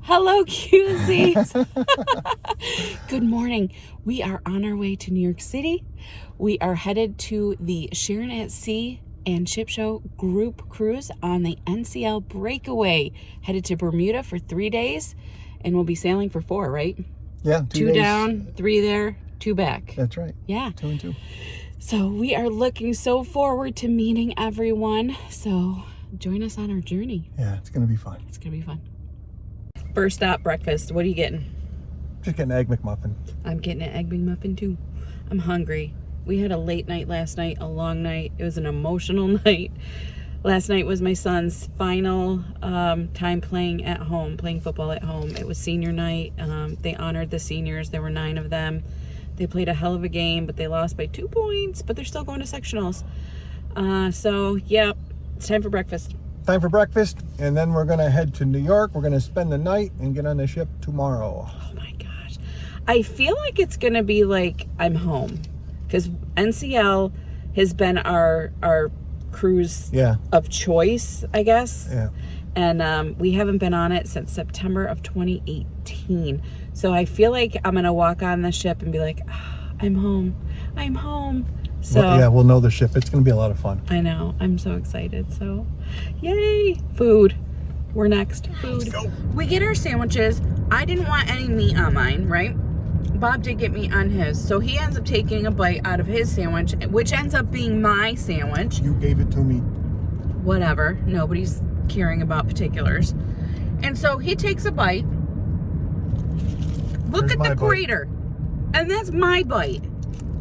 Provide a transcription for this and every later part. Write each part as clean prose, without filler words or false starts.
Hello, cuties. Good morning. We are on our way to New York City. We are headed to the Sharon at Sea and Ship Show group cruise on the NCL Breakaway. Headed to Bermuda for 3 days, and we'll be sailing for 4, right? Yeah, 2 days. down, 3 there, 2 back. That's right. Yeah. 2 and 2. So we are looking so forward to meeting everyone. So join us on our journey. Yeah, it's going to be fun. It's going to be fun. First stop, breakfast. What are you getting? Just getting an Egg McMuffin. I'm getting an Egg McMuffin too. I'm hungry. We had a late night last night, a long night. It was an emotional night. Last night was my son's final time playing at home, playing football at home. It was senior night. They honored the seniors. There were 9 of them. They played a hell of a game, but they lost by 2 points, but they're still going to sectionals. So, yeah, it's time for breakfast. Time for breakfast, and then we're going to head to New York. We're going to spend the night and get on the ship tomorrow. Oh, my gosh. I feel like it's going to be like I'm home, because NCL has been our cruise of choice, I guess. Yeah. And we haven't been on it since September of 2018. So I feel like I'm going to walk on the ship and be like, I'm home. I'm home. So Well, yeah, we'll know the ship. It's going to be a lot of fun. I know. I'm so excited. So, yay. Food. We're next. Food. We get our sandwiches. I didn't want any meat on mine, right? Bob did get meat on his. So he ends up taking a bite out of his sandwich, which ends up being my sandwich. You gave it to me. Whatever. Nobody's caring about particulars. And so he takes a bite. Look at the crater. And that's my bite.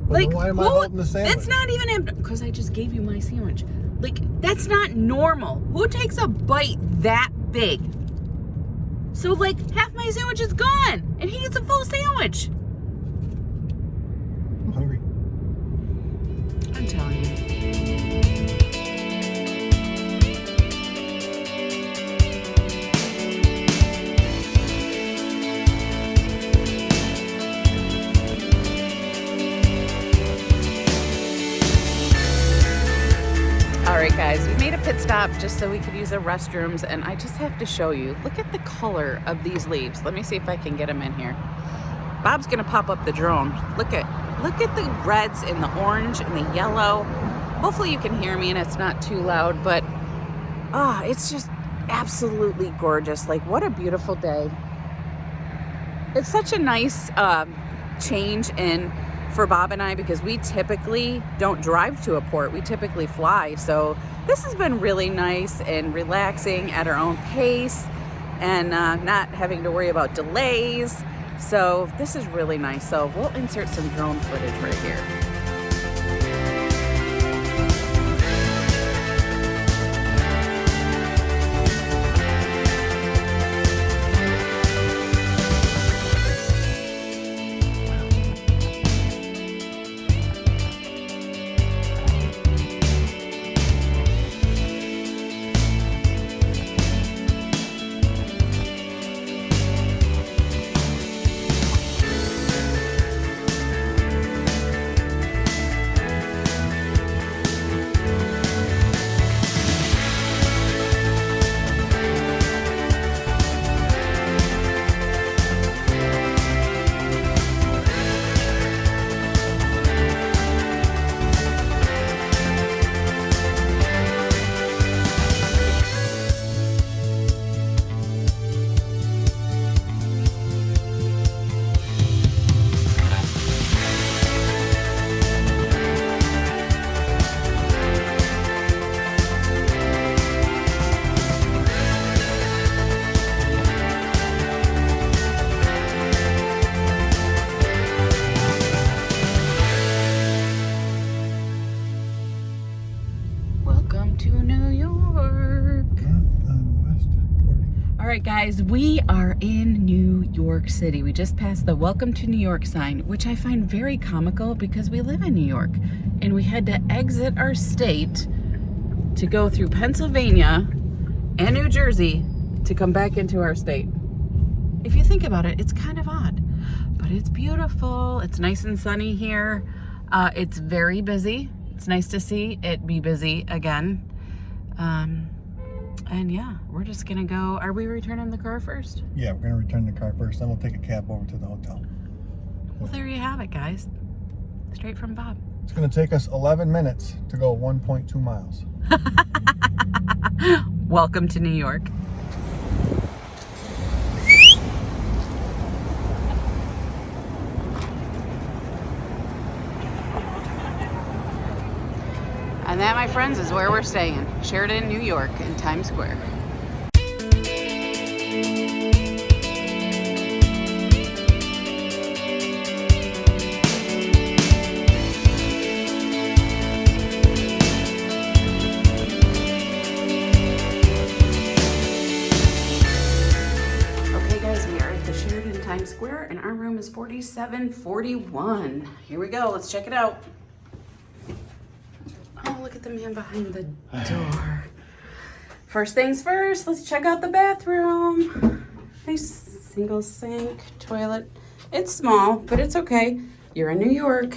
Well, like, why am I holding the sandwich? That's not even empty. Because I just gave you my sandwich. Like, that's not normal. Who takes a bite that big? So, like, half my sandwich is gone. And he gets a full sandwich. I'm hungry. I'm telling you. Alright guys, we made a pit stop just so we could use the restrooms, and I just have to show you. Look at the color of these leaves. Let me see if I can get them in here. Bob's gonna pop up the drone. Look at the reds and the orange and the yellow. Hopefully you can hear me and it's not too loud, but it's just absolutely gorgeous. Like, what a beautiful day. It's such a nice change for Bob and I, because we typically don't drive to a port. We typically fly. So this has been really nice and relaxing at our own pace, and not having to worry about delays. So this is really nice. So we'll insert some drone footage right here. Alright guys, we are in New York City. We just passed the Welcome to New York sign, which I find very comical because we live in New York. And we had to exit our state to go through Pennsylvania and New Jersey to come back into our state. If you think about it, it's kind of odd, but it's beautiful. It's nice and sunny here. It's very busy. It's nice to see it be busy again. And yeah, we're just gonna go. Are we returning the car first? Yeah, we're gonna return the car first, then we'll take a cab over to the hotel. Well, there you have it, guys. Straight from Bob. It's gonna take us 11 minutes to go 1.2 miles. Welcome to New York. And that, my friends, is where we're staying. Sheridan, New York, in Times Square. Okay, guys, we are at the Sheridan Times Square, and our room is 4741. Here we go. Let's check it out. Oh, look at the man behind the door. First things first, let's check out the bathroom. Nice single sink, toilet. It's small, but it's okay. You're in New York.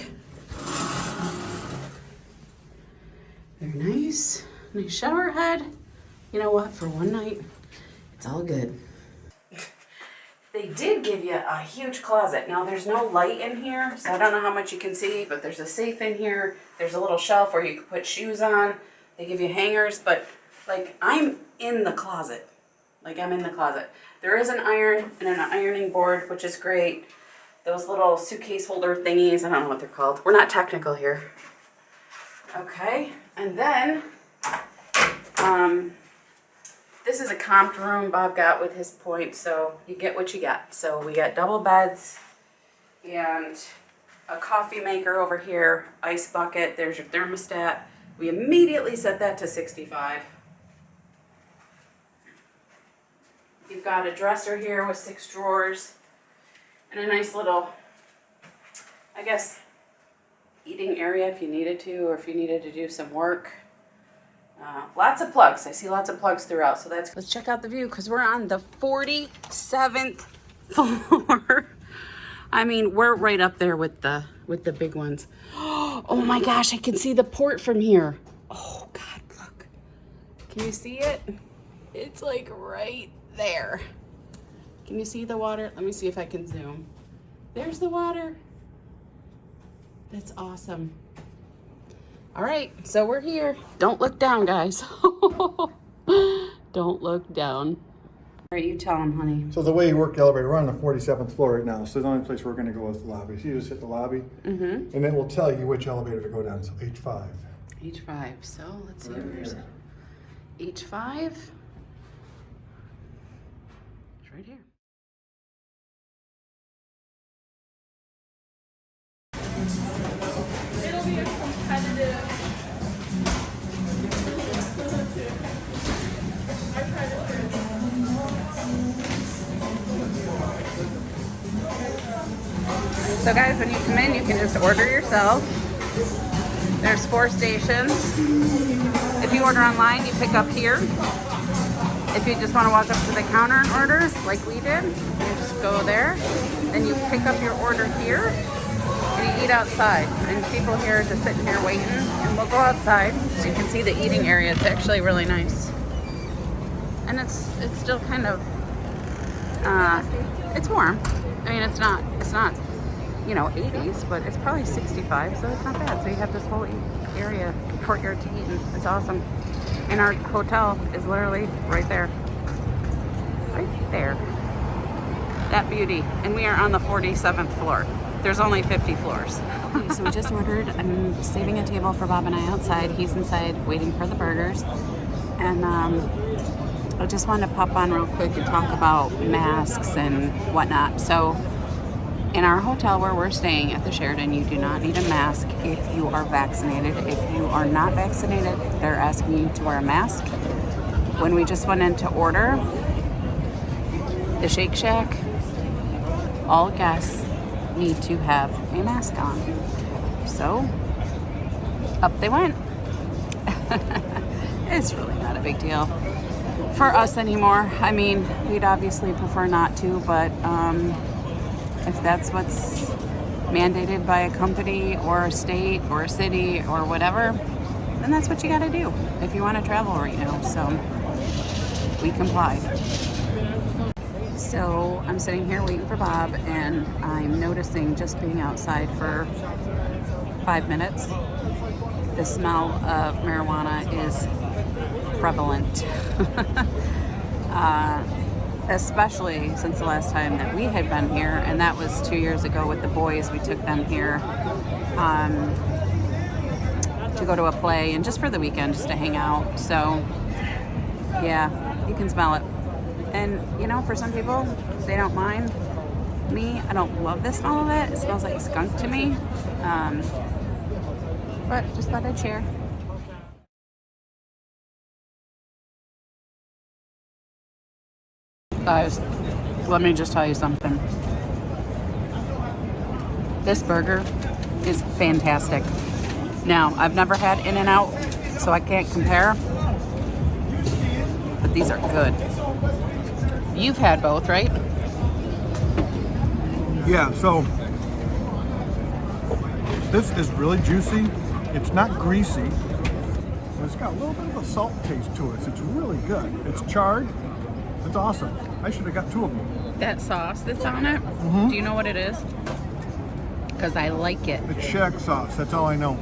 Very nice. Nice shower head. You know what? For one night, it's all good. They did give you a huge closet. Now, there's no light in here, so I don't know how much you can see, but there's a safe in here. There's a little shelf where you can put shoes on. They give you hangers, but, like, I'm in the closet. Like, I'm in the closet. There is an iron and an ironing board, which is great. Those little suitcase holder thingies, I don't know what they're called. We're not technical here. Okay, and then, this is a comped room Bob got with his points, so you get what you get. So we got double beds and a coffee maker over here, ice bucket, there's your thermostat. We immediately set that to 65. You've got a dresser here with 6 drawers and a nice little, I guess, eating area if you needed to, or if you needed to do some work. Lots of plugs. I see lots of plugs throughout, so that's. Let's check out the view because we're on the 47th floor. I mean, we're right up there with the big ones. Oh my gosh, I can see the port from here. Oh God, look. Can you see it? It's like right there. Can you see the water? Let me see if I can zoom. There's the water. That's awesome. All right, so we're here. Don't look down, guys. Don't look down. All right, you tell them, honey. So the way you work the elevator, we're on the 47th floor right now, so the only place we're gonna go is the lobby. So you just hit the lobby, and it will tell you which elevator to go down, so H5. H5, so let's see Right where's here. H5. It's right here. It'll be a competitive. So guys, when you come in, you can just order yourself. There's 4 stations. If you order online, you pick up here. If you just want to walk up to the counter and order, like we did, you just go there. Then you pick up your order here, and you eat outside. And people here are just sitting here waiting, and we'll go outside so you can see the eating area. It's actually really nice. And it's still kind of, it's warm. I mean, it's not, you know, 80s, but it's probably 65, so it's not bad. So you have this whole area, courtyard to eat, and it's awesome. And our hotel is literally right there. Right there. That beauty. And we are on the 47th floor. There's only 50 floors. Okay, so we just ordered. I'm saving a table for Bob and I outside. He's inside waiting for the burgers. And I just wanted to pop on real quick and talk about masks and whatnot. So in our hotel where we're staying at the Sheridan, you do not need a mask if you are vaccinated. If you are not vaccinated, they're asking you to wear a mask. When we just went in to order, the Shake Shack, all guests need to have a mask on. So, up they went. It's really not a big deal for us anymore. I mean, we'd obviously prefer not to, but if that's what's mandated by a company or a state or a city or whatever, then that's what you gotta do if you want to travel right now. So we comply. So I'm sitting here waiting for Bob, and I'm noticing, just being outside for 5 minutes, the smell of marijuana is prevalent. Especially since the last time that we had been here, and that was 2 years ago with the boys. We took them here to go to a play and just for the weekend, just to hang out. So yeah, you can smell it. And you know, for some people, they don't mind. Me, I don't love the smell of it. It smells like skunk to me. But just thought I'd share. Guys, let me just tell you something. This burger is fantastic. Now, I've never had In-N-Out, so I can't compare. But these are good. You've had both, right? Yeah, so this is really juicy. It's not greasy, but it's got a little bit of a salt taste to it. So it's really good. It's charred. It's awesome. I should have got 2 of them. That sauce that's on it, do you know what it is? Because I like it. It's shag sauce. That's all I know.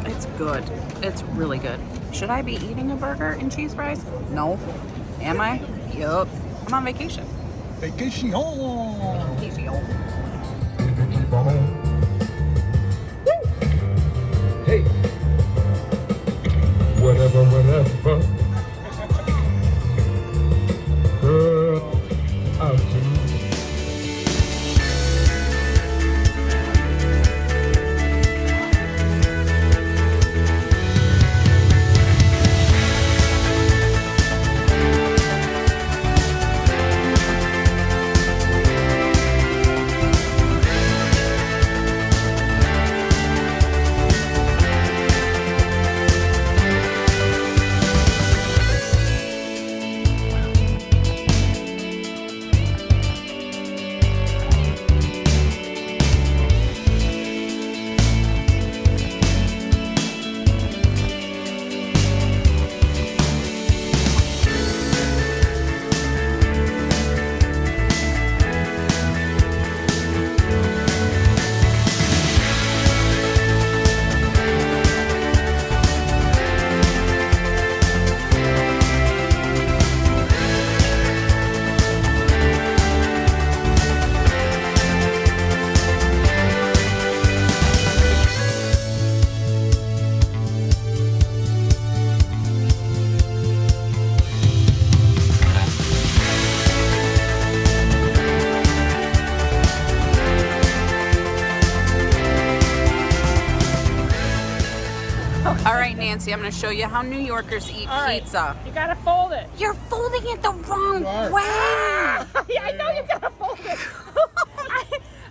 It's good. It's really good. Should I be eating a burger and cheese fries? No. Am I? Yup. I'm on vacation. Vacation. Vacation. Hey, whatever. Girl, I'll do. All right, Nancy, I'm going to show you how New Yorkers eat pizza. You gotta fold it. You're folding it the wrong way. Yeah, I know you gotta fold it.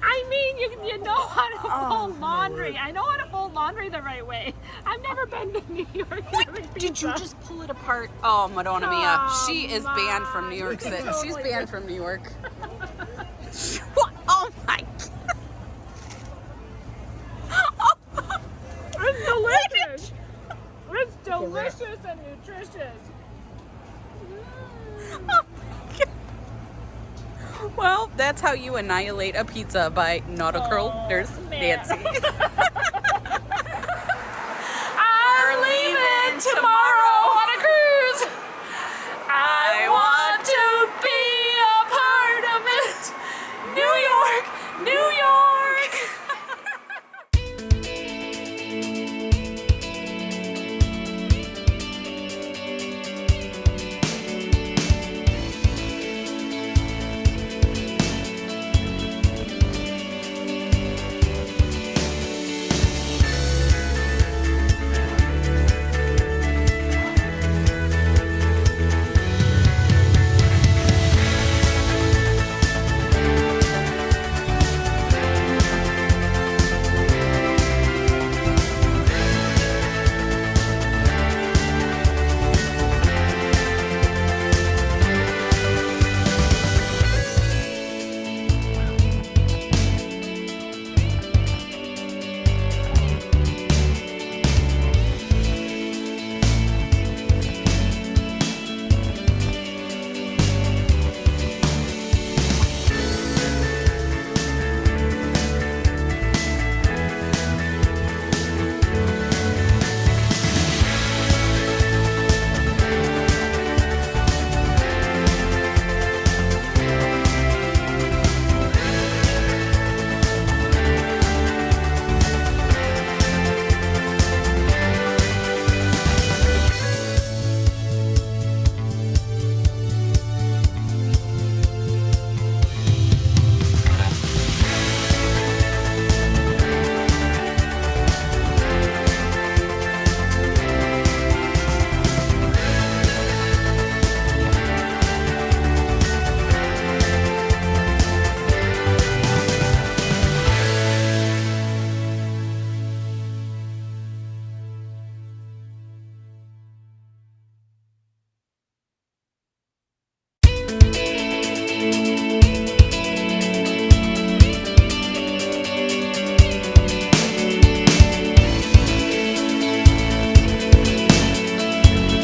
I mean, you know how to fold laundry. I know how to fold laundry the right way. I've never been to New York. Did you just pull it apart? Oh, Madonna Mia. She is banned from New York City. Totally. She's banned from New York. What? Oh, my God. It's delicious. It's delicious and nutritious. Oh, well, that's how you annihilate a pizza by nautical nurse man. Nancy.